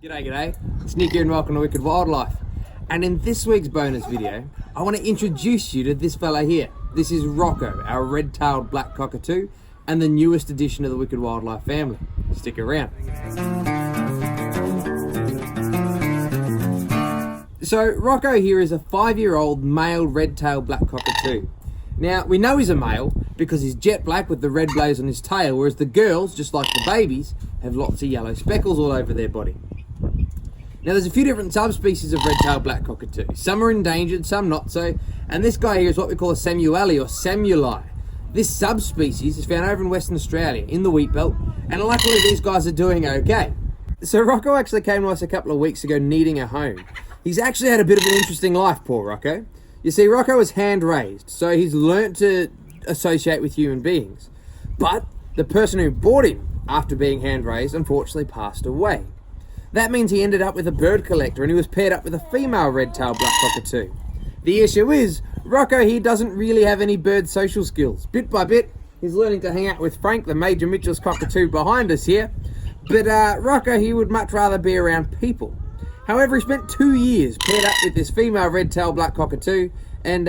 G'day, it's Nick here and welcome to Wicked Wildlife. And in this week's bonus video, I want to introduce you to this fella here. This is Rocco, our Red Tail Black Cockatoo, and the newest addition to the Wicked Wildlife family. Stick around. So Rocco here is a 5-year-old male Red Tail Black Cockatoo. Now, we know he's a male because he's jet black with the red blaze on his tail, whereas the girls, just like the babies, have lots of yellow speckles all over their body. Now, there's a few different subspecies of Red Tail Black Cockatoo. Some are endangered, some not so, and this guy here is what we call a Samueli or Samuli. This subspecies is found over in Western Australia, in the wheat belt, and luckily these guys are doing okay. So Rocco actually came to us a couple of weeks ago needing a home. He's actually had a bit of an interesting life, poor Rocco. You see, Rocco was hand-raised, so he's learnt to associate with human beings. But the person who bought him after being hand-raised unfortunately passed away. That means he ended up with a bird collector and he was paired up with a female Red Tail Black Cockatoo. The issue is, Rocco here doesn't really have any bird social skills. Bit by bit, he's learning to hang out with Frank, the Major Mitchell's cockatoo behind us here. But Rocco, he would much rather be around people. However, he spent 2 years paired up with this female Red Tail Black Cockatoo and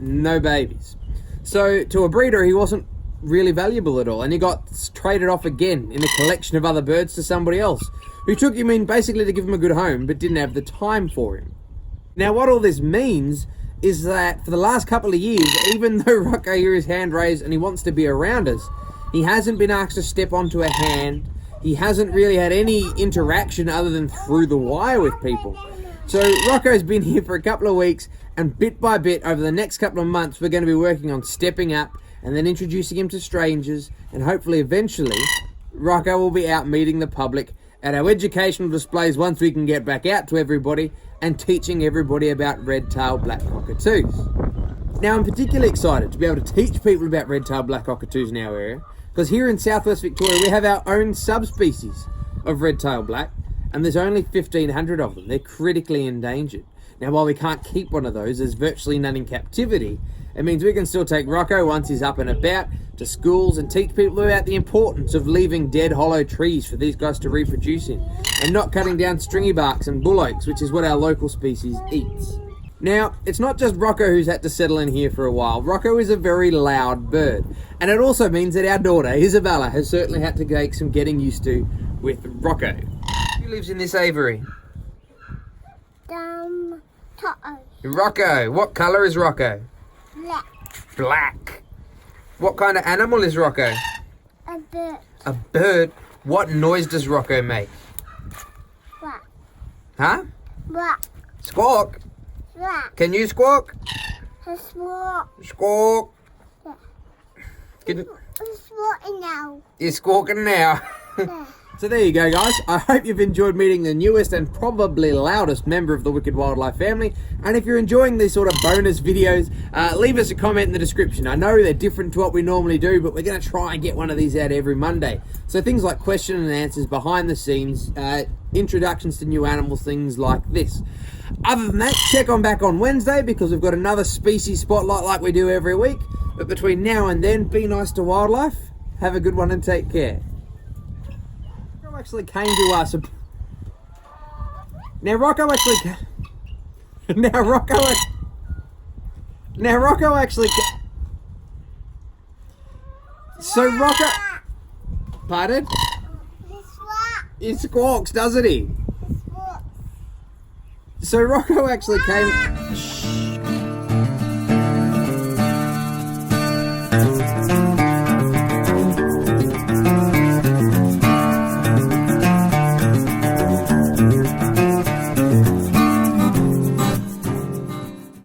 no babies. So to a breeder, he wasn't really valuable at all, and he got traded off again in a collection of other birds to somebody else, who took him in basically to give him a good home, but didn't have the time for him. Now, what all this means is that for the last couple of years, even though Rocco here is hand-raised and he wants to be around us, he hasn't been asked to step onto a hand. He hasn't really had any interaction other than through the wire with people. So Rocco's been here for a couple of weeks, and bit by bit, over the next couple of months, we're going to be working on stepping up and then introducing him to strangers, and hopefully eventually Rocco will be out meeting the public at our educational displays once we can get back out to everybody and teaching everybody about Red Tail Black Cockatoos. Now, I'm particularly excited to be able to teach people about Red Tail Black Cockatoos in our area, because here in southwest Victoria we have our own subspecies of Red Tail Black, and there's only 1,500 of them. They're critically endangered. Now, while we can't keep one of those, there's virtually none in captivity. It means we can still take Rocco once he's up and about to schools and teach people about the importance of leaving dead hollow trees for these guys to reproduce in, and not cutting down stringy barks and bull oaks, which is what our local species eats. Now, it's not just Rocco who's had to settle in here for a while. Rocco is a very loud bird, and it also means that our daughter, Isabella, has certainly had to take some getting used to with Rocco. Who lives in this aviary? Rocco. What colour is Rocco? Black. Black. What kind of animal is Rocco? A bird. A bird? What noise does Rocco make? Black. Huh? Black. Squawk. Black. Can you squawk? A squawk. Squawk. Yeah. Can... I'm squawking now. You're squawking now. Yeah. So there you go, guys. I hope you've enjoyed meeting the newest and probably loudest member of the Wicked Wildlife family. And if you're enjoying these sort of bonus videos, leave us a comment in the description. I know they're different to what we normally do, but we're going to try and get one of these out every Monday. So things like question and answers, behind the scenes, introductions to new animals, things like this. Other than that, check on back on Wednesday because we've got another species spotlight like we do every week. But between now and then, be nice to wildlife. Have a good one and take care. Actually came to us. Now Rocco actually So Rocco, pardon? He squawks, doesn't he? So Rocco actually came.